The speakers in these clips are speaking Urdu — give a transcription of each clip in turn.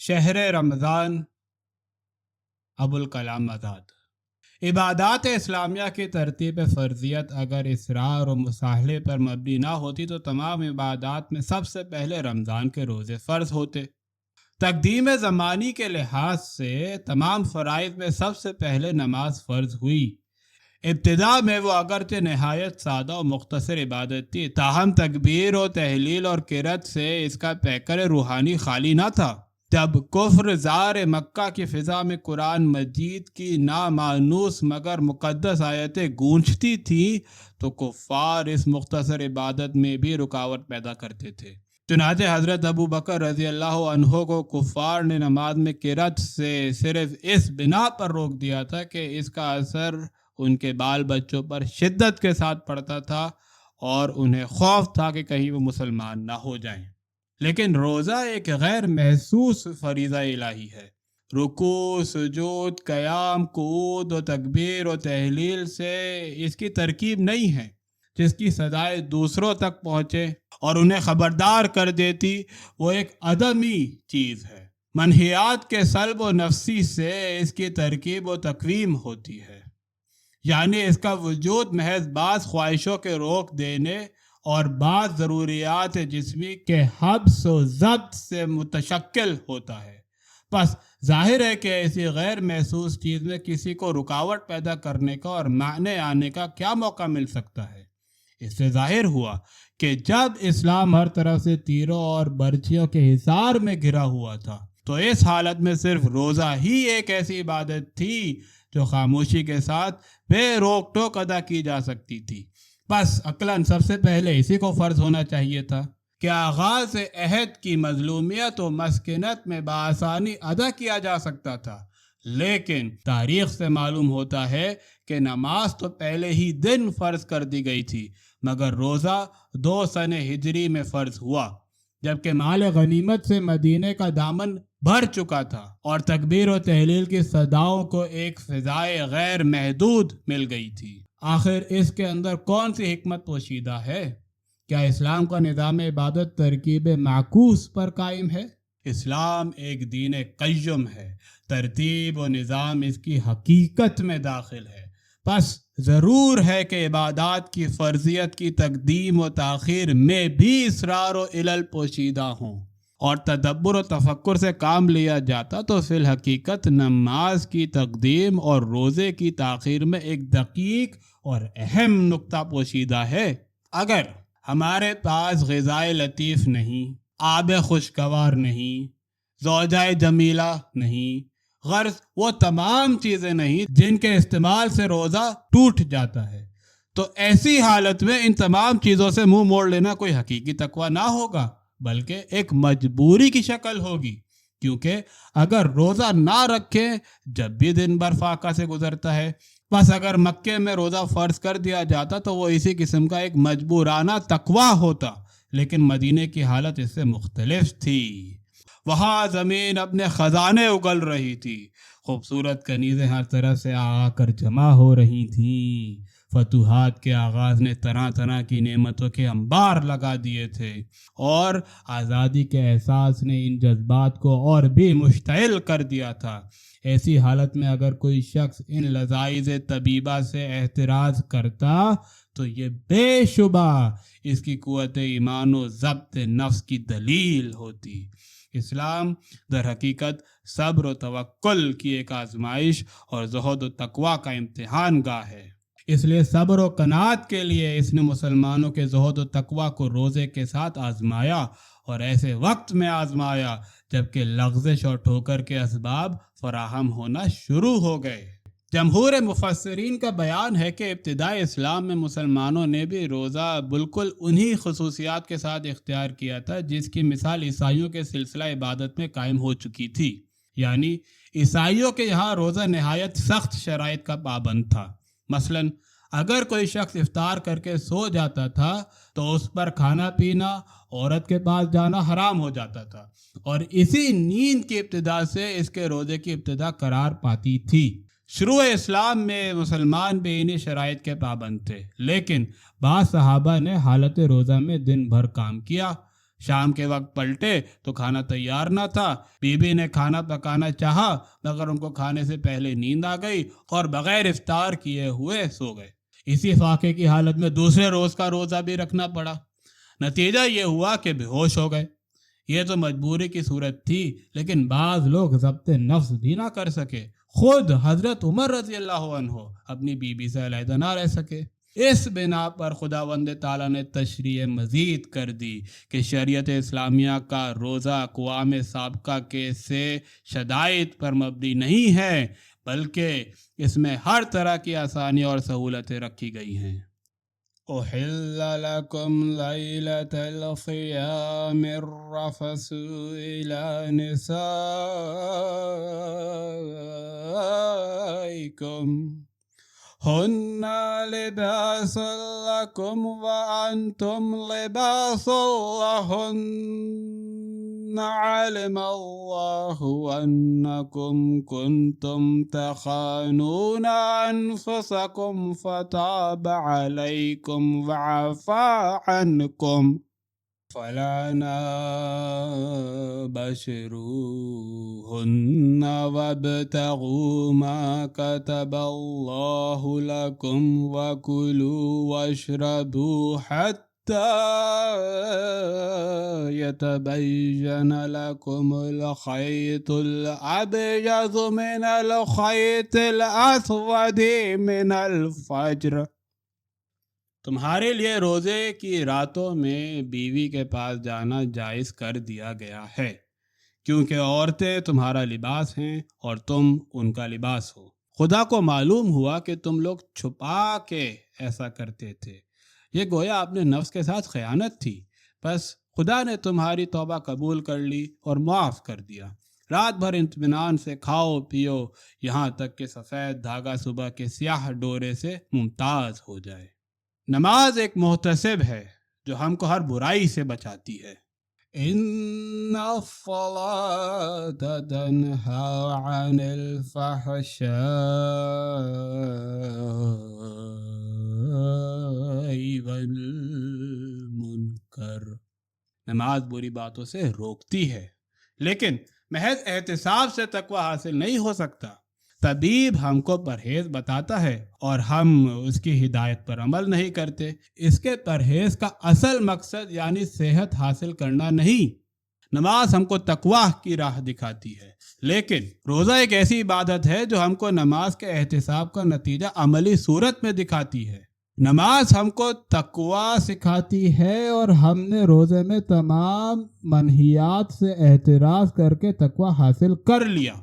شہر رمضان، ابوالکلام آزاد۔ عبادات اسلامیہ کی ترتیب فرضیت اگر اصرار و مصاہلے پر مبنی نہ ہوتی تو تمام عبادات میں سب سے پہلے رمضان کے روزے فرض ہوتے۔ تقدیم زمانی کے لحاظ سے تمام فرائض میں سب سے پہلے نماز فرض ہوئی۔ ابتدا میں وہ اگرچہ نہایت سادہ و مختصر عبادت تھی، تاہم تکبیر و تحلیل اور قرأت سے اس کا پیکر روحانی خالی نہ تھا۔ جب کفر زار مکہ کی فضا میں قرآن مجید کی نامانوس مگر مقدس آیتیں گونجتی تھیں تو کفار اس مختصر عبادت میں بھی رکاوٹ پیدا کرتے تھے۔ چنانچہ حضرت ابو بکر رضی اللہ عنہ کو کفار نے نماز میں قرأت سے صرف اس بنا پر روک دیا تھا کہ اس کا اثر ان کے بال بچوں پر شدت کے ساتھ پڑتا تھا اور انہیں خوف تھا کہ کہیں وہ مسلمان نہ ہو جائیں۔ لیکن روزہ ایک غیر محسوس فریضہ الہی ہے۔ رکوع، سجود، قیام، قعود و تکبیر و تحلیل سے اس کی ترکیب نہیں ہے جس کی صدائے دوسروں تک پہنچے اور انہیں خبردار کر دیتی۔ وہ ایک عدمی چیز ہے۔ منہیات کے سلب و نفسی سے اس کی ترکیب و تقویم ہوتی ہے، یعنی اس کا وجود محض بعض خواہشوں کے روک دینے اور بعض ضروریات جسمی کے حبس و ضبط سے متشکل ہوتا ہے۔ بس ظاہر ہے کہ ایسی غیر محسوس چیز میں کسی کو رکاوٹ پیدا کرنے کا اور معنی آنے کا کیا موقع مل سکتا ہے؟ اس سے ظاہر ہوا کہ جب اسلام ہر طرف سے تیروں اور برچھیوں کے حصار میں گھرا ہوا تھا تو اس حالت میں صرف روزہ ہی ایک ایسی عبادت تھی جو خاموشی کے ساتھ بے روک ٹوک ادا کی جا سکتی تھی۔ بس عقلاً سب سے پہلے اسی کو فرض ہونا چاہیے تھا کہ آغاز عہد کی مظلومیت و مسکنت میں بآسانی ادا کیا جا سکتا تھا، لیکن تاریخ سے معلوم ہوتا ہے کہ نماز تو پہلے ہی دن فرض کر دی گئی تھی، مگر روزہ 2 سن ہجری میں فرض ہوا، جبکہ مال غنیمت سے مدینے کا دامن بھر چکا تھا اور تکبیر و تحلیل کی صداؤں کو ایک فضائے غیر محدود مل گئی تھی۔ آخر اس کے اندر کون سی حکمت پوشیدہ ہے؟ کیا اسلام کا نظام عبادت ترکیب معکوس پر قائم ہے؟ اسلام ایک دین قیم ہے، ترتیب و نظام اس کی حقیقت میں داخل ہے۔ بس ضرور ہے کہ عبادات کی فرضیت کی تقدیم و تاخیر میں بھی اسرار و علل پوشیدہ ہوں، اور تدبر و تفکر سے کام لیا جاتا تو فی الحقیقت نماز کی تقدیم اور روزے کی تاخیر میں ایک دقیق اور اہم نقطہ پوشیدہ ہے۔ اگر ہمارے پاس غذائے لطیف نہیں، آب خوشگوار نہیں، زوجہ جمیلہ نہیں، غرض وہ تمام چیزیں نہیں جن کے استعمال سے روزہ ٹوٹ جاتا ہے، تو ایسی حالت میں ان تمام چیزوں سے منہ موڑ لینا کوئی حقیقی تقویٰ نہ ہوگا بلکہ ایک مجبوری کی شکل ہوگی، کیونکہ اگر روزہ نہ رکھیں جب بھی دن بھر فاقہ سے گزرتا ہے، بس اگر مکے میں روزہ فرض کر دیا جاتا تو وہ اسی قسم کا ایک مجبورانہ تقویٰ ہوتا، لیکن مدینے کی حالت اس سے مختلف تھی۔ وہاں زمین اپنے خزانے اگل رہی تھی، خوبصورت کنیزیں ہر طرف سے آ کر جمع ہو رہی تھیں، فتوحات کے آغاز نے طرح طرح کی نعمتوں کے انبار لگا دیے تھے، اور آزادی کے احساس نے ان جذبات کو اور بھی مشتعل کر دیا تھا۔ ایسی حالت میں اگر کوئی شخص ان لذائذ طبیبہ سے احتراز کرتا تو یہ بے شبہ اس کی قوت ایمان و ضبط نفس کی دلیل ہوتی۔ اسلام در حقیقت صبر و توکل کی ایک آزمائش اور زہد و تقویٰ کا امتحان گاہ ہے۔ اس لیے صبر و قناعت کے لیے اس نے مسلمانوں کے زہد و تقویٰ کو روزے کے ساتھ آزمایا، اور ایسے وقت میں آزمایا جبکہ لغزش اور ٹھوکر کے اسباب فراہم ہونا شروع ہو گئے۔ جمہور مفسرین کا بیان ہے کہ ابتدائی اسلام میں مسلمانوں نے بھی روزہ بالکل انہی خصوصیات کے ساتھ اختیار کیا تھا جس کی مثال عیسائیوں کے سلسلہ عبادت میں قائم ہو چکی تھی، یعنی عیسائیوں کے یہاں روزہ نہایت سخت شرائط کا پابند تھا۔ مثلاً اگر کوئی شخص افطار کر کے سو جاتا تھا تو اس پر کھانا پینا، عورت کے پاس جانا حرام ہو جاتا تھا، اور اسی نیند کی ابتدا سے اس کے روزے کی ابتدا قرار پاتی تھی۔ شروع اسلام میں مسلمان بھی انہی شرائط کے پابند تھے، لیکن بعض صحابہ نے حالت روزہ میں دن بھر کام کیا، شام کے وقت پلٹے تو کھانا تیار نہ تھا. بیوی نے کھانا پکانا چاہا مگر ان کو کھانے سے پہلے نیند آ گئی اور بغیر افطار کیے ہوئے سو گئے. اسی فاقے کی حالت میں دوسرے روز کا روزہ بھی رکھنا پڑا. نتیجہ یہ ہوا کہ بے ہوش ہو گئے. یہ تو مجبوری کی صورت تھی، لیکن بعض لوگ ضبط نفس بھی نہ کر سکے. خود حضرت عمر رضی اللہ عنہ اپنی بیوی سے علیحدہ نہ رہ سکے. اس بنا پر خداوند تعالیٰ نے تشریح مزید کر دی کہ شریعت اسلامیہ کا روزہ اقوام سابقہ کے سے شدائد پر مبنی نہیں ہے، بلکہ اس میں ہر طرح کی آسانی اور سہولتیں رکھی گئی ہیں. أحل لكم ليلة الصيام الرفث إلى نسائكم هن لباس لكم وأنتم لباس لهن علم الله أنكم كنتم تخانون أنفسكم فتاب عليكم وعفى عنكم فلا باشروهن وابتغوا ما كتب الله لكم وكلوا واشربوا حتى يتبين لكم الخيط الأبيض من الخيط الأسود من الفجر. تمہارے لیے روزے کی راتوں میں بیوی کے پاس جانا جائز کر دیا گیا ہے، کیونکہ عورتیں تمہارا لباس ہیں اور تم ان کا لباس ہو. خدا کو معلوم ہوا کہ تم لوگ چھپا کے ایسا کرتے تھے. یہ گویا اپنے نفس کے ساتھ خیانت تھی. بس خدا نے تمہاری توبہ قبول کر لی اور معاف کر دیا. رات بھر اطمینان سے کھاؤ پیو یہاں تک کہ سفید دھاگا صبح کے سیاہ ڈورے سے ممتاز ہو جائے. نماز ایک محتسب ہے جو ہم کو ہر برائی سے بچاتی ہے. ان الصلاة تنہی عن الفحشاء والمنکر. نماز بری باتوں سے روکتی ہے، لیکن محض احتساب سے تقوی حاصل نہیں ہو سکتا. طبیب ہم کو پرہیز بتاتا ہے اور ہم اس کی ہدایت پر عمل نہیں کرتے. اس کے پرہیز کا اصل مقصد یعنی صحت حاصل کرنا نہیں. نماز ہم کو تقوی کی راہ دکھاتی ہے، لیکن روزہ ایک ایسی عبادت ہے جو ہم کو نماز کے احتساب کا نتیجہ عملی صورت میں دکھاتی ہے. نماز ہم کو تقوی سکھاتی ہے اور ہم نے روزے میں تمام منہیات سے احتراز کر کے تقوی حاصل کر لیا.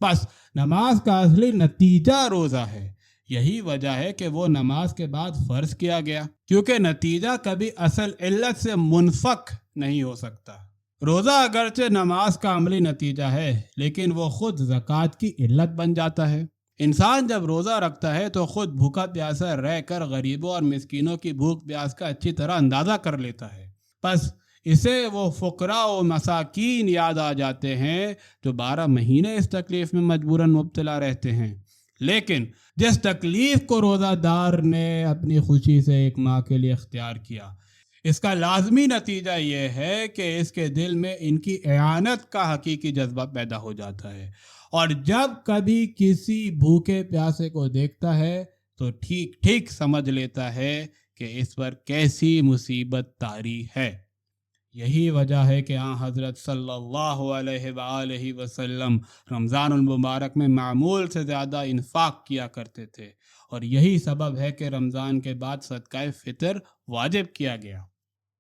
بس نماز کا اصلی نتیجہ روزہ ہے. یہی وجہ ہے کہ وہ نماز کے بعد فرض کیا گیا، کیونکہ نتیجہ کبھی اصل علت سے منفک نہیں ہو سکتا. روزہ اگرچہ نماز کا عملی نتیجہ ہے، لیکن وہ خود زکوٰۃ کی علت بن جاتا ہے. انسان جب روزہ رکھتا ہے تو خود بھوکا پیاسا رہ کر غریبوں اور مسکینوں کی بھوک پیاس کا اچھی طرح اندازہ کر لیتا ہے. بس اسے وہ فقراء و مساکین یاد آ جاتے ہیں جو 12 مہینے اس تکلیف میں مجبوراً مبتلا رہتے ہیں. لیکن جس تکلیف کو روزہ دار نے اپنی خوشی سے ایک ماہ کے لیے اختیار کیا، اس کا لازمی نتیجہ یہ ہے کہ اس کے دل میں ان کی اعانت کا حقیقی جذبہ پیدا ہو جاتا ہے، اور جب کبھی کسی بھوکے پیاسے کو دیکھتا ہے تو ٹھیک ٹھیک سمجھ لیتا ہے کہ اس پر کیسی مصیبت طاری ہے. یہی وجہ ہے کہ حضرت صلی اللہ علیہ وآلہ وسلم رمضان المبارک میں معمول سے زیادہ انفاق کیا کرتے تھے، اور یہی سبب ہے کہ رمضان کے بعد صدقہ فطر واجب کیا گیا.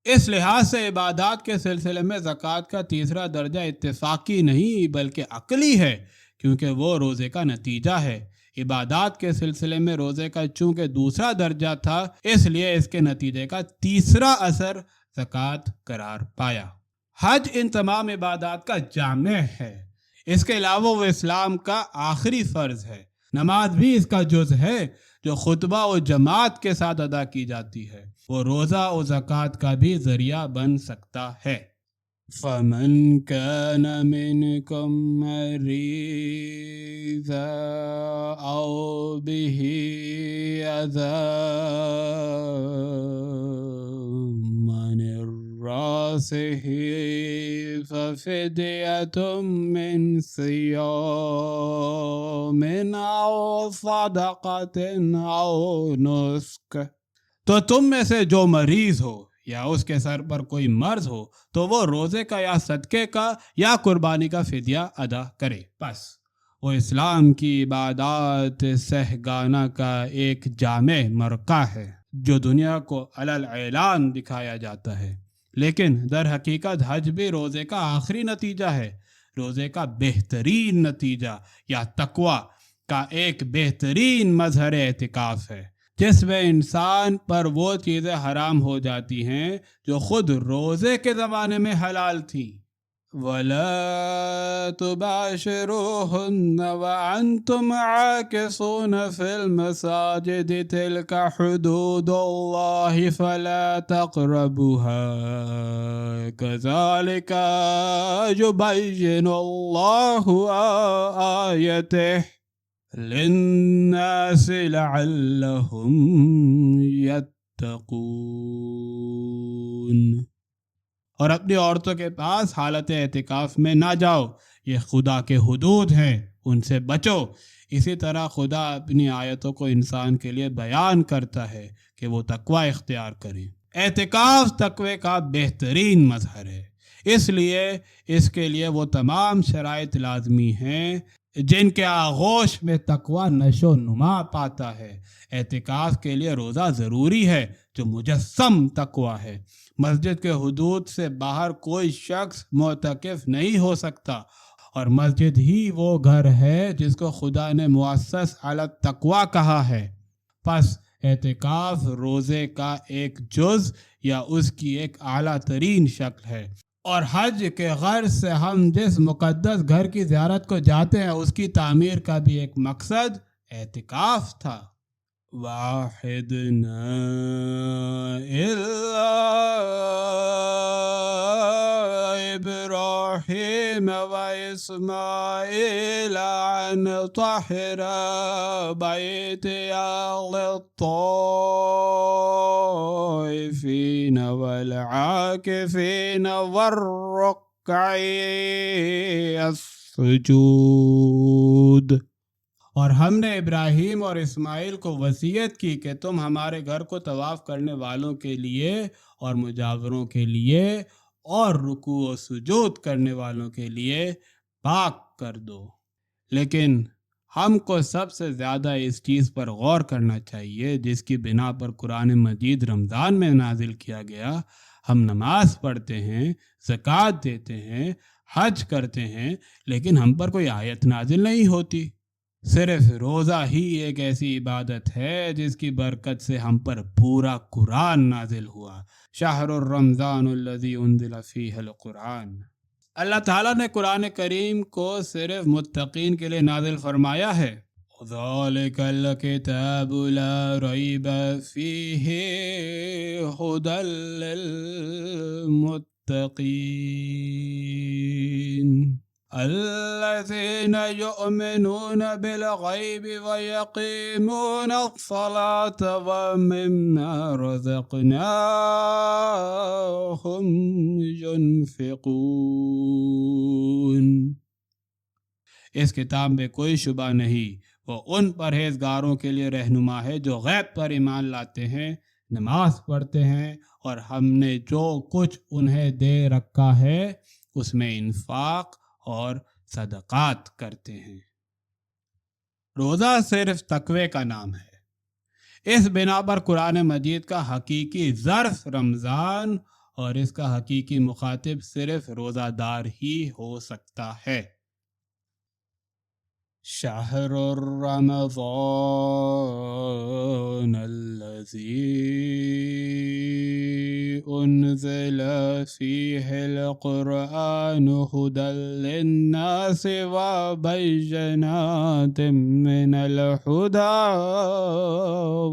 اس لحاظ سے عبادات کے سلسلے میں زکوٰۃ کا تیسرا درجہ اتفاقی نہیں بلکہ عقلی ہے، کیونکہ وہ روزے کا نتیجہ ہے. عبادات کے سلسلے میں روزے کا چونکہ دوسرا درجہ تھا، اس لیے اس کے نتیجے کا تیسرا اثر زکوٰۃ قرار پایا. حج ان تمام عبادات کا جامع ہے. اس کے علاوہ وہ اسلام کا آخری فرض ہے. نماز بھی اس کا جز ہے جو خطبہ و جماعت کے ساتھ ادا کی جاتی ہے. وہ روزہ و زکوٰۃ کا بھی ذریعہ بن سکتا ہے. فَمَنْ كَانَ مِنْكُمْ مَرِيضًا أَوْ بِهِ أَذًى مِّنْ رأسه ففدية من صيام أو صدقة أو نسك۔ تو تم میں سے جو مریض ہو یا اس کے سر پر کوئی مرض ہو تو وہ روزے کا یا صدقے کا یا قربانی کا فدیہ ادا کرے۔ بس وہ اسلام کی عبادات سہگانہ کا ایک جامع مرقع ہے جو دنیا کو علل اعلان دکھایا جاتا ہے، لیکن در حقیقت حج بھی روزے کا آخری نتیجہ ہے، روزے کا بہترین نتیجہ یا تقوی کا ایک بہترین مظہر اعتکاف ہے، جس میں انسان پر وہ چیزیں حرام ہو جاتی ہیں جو خود روزے کے زمانے میں حلال تھیں۔ وَلَا تُبَاشِرُوهُنَّ وَأَنْتُمْ عَاكِفُونَ فِي الْمَسَاجِدِ تِلْكَ حُدُودُ اللَّهِ فَلَا تَقْرَبُوهَا كَذَلِكَ يُبَيِّنُ اللَّهُ آيَاتِهِ لِلنَّاسِ لَعَلَّهُمْ يَتَّقُونَ۔ اور اپنی عورتوں کے پاس حالت اعتکاف میں نہ جاؤ، یہ خدا کے حدود ہیں، ان سے بچو۔ اسی طرح خدا اپنی آیتوں کو انسان کے لیے بیان کرتا ہے کہ وہ تقوی اختیار کریں۔ اعتکاف تقوی کا بہترین مظہر ہے، اس لیے اس کے لیے وہ تمام شرائط لازمی ہیں جن کے آغوش میں تقوی نشو و نما پاتا ہے۔ اعتکاف کے لیے روزہ ضروری ہے جو مجسم تقوی ہے۔ مسجد کے حدود سے باہر کوئی شخص معتکف نہیں ہو سکتا، اور مسجد ہی وہ گھر ہے جس کو خدا نے مؤسس علی التقوی کہا ہے۔ پس اعتکاف روزے کا ایک جز یا اس کی ایک اعلیٰ ترین شکل ہے، اور حج کے غرض سے ہم جس مقدس گھر کی زیارت کو جاتے ہیں اس کی تعمیر کا بھی ایک مقصد اعتکاف تھا۔ وَاحِدْنَا إِلَّا إِبْرَاهِيمَ وَإِسْمَاعِيلَ أَنْ طَهِّرَ بَيْتِيَ لِلطَّائِفِينَ وَالْعَاكِفِينَ وَالرُّكَّعِ السُّجُودِ۔ اور ہم نے ابراہیم اور اسماعیل کو وصیت کی کہ تم ہمارے گھر کو طواف کرنے والوں کے لیے اور مجاوروں کے لیے اور رکوع و سجود کرنے والوں کے لیے پاک کر دو۔ لیکن ہم کو سب سے زیادہ اس چیز پر غور کرنا چاہیے جس کی بنا پر قرآن مجید رمضان میں نازل کیا گیا۔ ہم نماز پڑھتے ہیں، زکوٰۃ دیتے ہیں، حج کرتے ہیں، لیکن ہم پر کوئی آیت نازل نہیں ہوتی۔ صرف روزہ ہی ایک ایسی عبادت ہے جس کی برکت سے ہم پر پورا قرآن نازل ہوا۔ شہر الرمضان الذی انزل فیہ القرآن۔ اللہ تعالیٰ نے قرآن کریم کو صرف متقین کے لیے نازل فرمایا ہے۔ ذَلِكَ الْكِتَابُ لَا رَيْبَ فِيهِ هُدًى لِّلْمُتَّقِينَ الذين يؤمنون بالغيب ويقيمون الصلاة ومما رزقناهم ينفقون۔ اس کتاب میں کوئی شبہ نہیں، وہ ان پرہیزگاروں کے لیے رہنما ہے جو غیب پر ایمان لاتے ہیں، نماز پڑھتے ہیں، اور ہم نے جو کچھ انہیں دے رکھا ہے اس میں انفاق اور صدقات کرتے ہیں۔ روزہ صرف تقوی کا نام ہے۔ اس بنا پر قرآن مجید کا حقیقی ظرف رمضان اور اس کا حقیقی مخاطب صرف روزہ دار ہی ہو سکتا ہے۔ شہر رمضان الذی انزل فیہ القرآن ھدی للناس وبینات من الھدی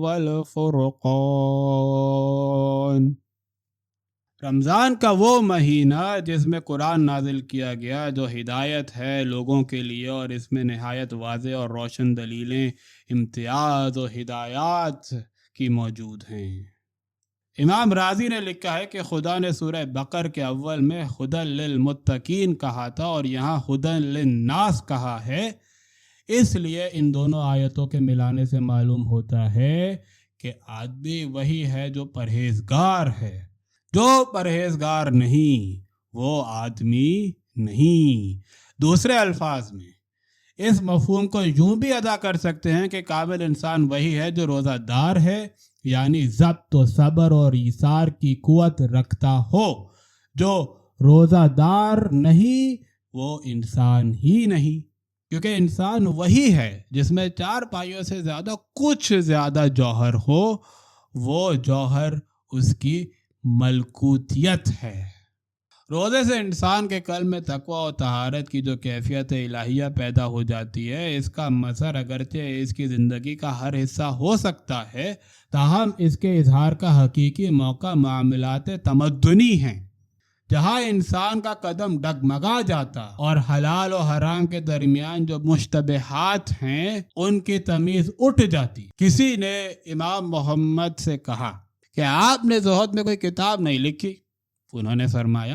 والفرقان۔ رمضان کا وہ مہینہ جس میں قرآن نازل کیا گیا، جو ہدایت ہے لوگوں کے لیے، اور اس میں نہایت واضح اور روشن دلیلیں، امتیاز و ہدایات کی موجود ہیں۔ امام راضی نے لکھا ہے کہ خدا نے سورہ بقر کے اول میں ہدی للمتقین کہا تھا اور یہاں ہدی للناس کہا ہے، اس لیے ان دونوں آیتوں کے ملانے سے معلوم ہوتا ہے کہ آدمی وہی ہے جو پرہیزگار ہے، جو پرہیزگار نہیں وہ آدمی نہیں۔ دوسرے الفاظ میں اس مفہوم کو یوں بھی ادا کر سکتے ہیں کہ کامل انسان وہی ہے جو روزہ دار ہے، یعنی ضبط و صبر اور ایثار کی قوت رکھتا ہو۔ جو روزہ دار نہیں وہ انسان ہی نہیں، کیونکہ انسان وہی ہے جس میں چار پائیوں سے زیادہ کچھ زیادہ جوہر ہو، وہ جوہر اس کی ملکوتیت ہے۔ روزے سے انسان کے قلب میں تقویٰ و طہارت کی جو کیفیت الہیہ پیدا ہو جاتی ہے، اس کا مظہر اگرچہ اس کی زندگی کا ہر حصہ ہو سکتا ہے، تاہم اس کے اظہار کا حقیقی موقع معاملات تمدنی ہیں، جہاں انسان کا قدم ڈگمگا جاتا اور حلال و حرام کے درمیان جو مشتبہات ہیں ان کی تمیز اٹھ جاتی۔ کسی نے امام محمد سے کہا کہ آپ نے زہد میں کوئی کتاب نہیں لکھی؟ انہوں نے فرمایا،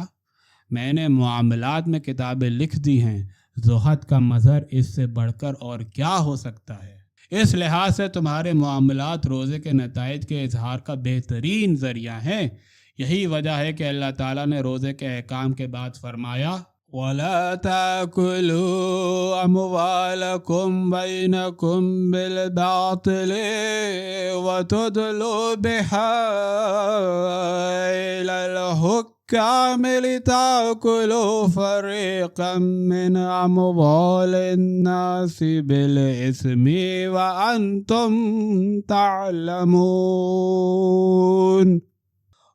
میں نے معاملات میں کتابیں لکھ دی ہیں، زہد کا مظہر اس سے بڑھ کر اور کیا ہو سکتا ہے۔ اس لحاظ سے تمہارے معاملات روزے کے نتائج کے اظہار کا بہترین ذریعہ ہیں۔ یہی وجہ ہے کہ اللہ تعالیٰ نے روزے کے احکام کے بعد فرمایا، وَلَا تَأْكُلُوا أَمْوَالَكُمْ بَيْنَكُمْ بِالْبَاطِلِ وَتُدْلُوا بِهَا إِلَى الْحُكَّامِ لِتَأْكُلُوا فَرِيقًا مِّنْ أَمْوَالِ النَّاسِ بِالْإِثْمِ وَأَنْتُمْ تَعْلَمُونَ۔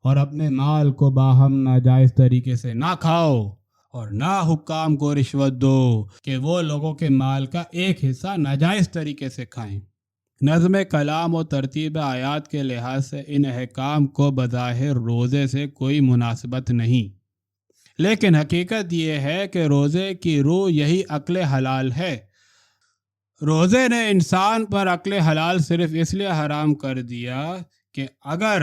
اور اپنے مال کو باہم ناجائز طریقے سے نہ کھاؤ اور نہ حکام کو رشوت دو کہ وہ لوگوں کے مال کا ایک حصہ ناجائز طریقے سے کھائیں۔ نظم کلام و ترتیب آیات کے لحاظ سے ان احکام کو بظاہر روزے سے کوئی مناسبت نہیں، لیکن حقیقت یہ ہے کہ روزے کی روح یہی عقل حلال ہے۔ روزے نے انسان پر عقل حلال صرف اس لیے حرام کر دیا کہ اگر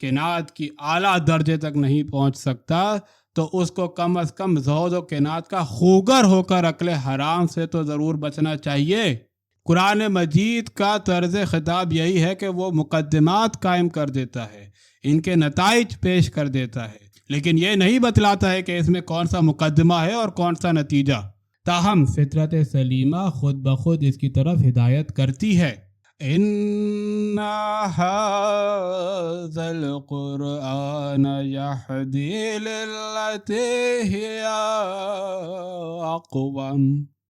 قناعت کی اعلیٰ درجے تک نہیں پہنچ سکتا تو اس کو کم از کم زہد و قناعت کا خوگر ہو کر عقل حرام سے تو ضرور بچنا چاہیے۔ قرآن مجید کا طرز خطاب یہی ہے کہ وہ مقدمات قائم کر دیتا ہے، ان کے نتائج پیش کر دیتا ہے، لیکن یہ نہیں بتلاتا ہے کہ اس میں کون سا مقدمہ ہے اور کون سا نتیجہ۔ تاہم فطرت سلیمہ خود بخود اس کی طرف ہدایت کرتی ہے۔ إِنَّ هَذَا الْقُرْآنَ يَهْدِي لِلَّتِي هِيَ أَقْوَمُ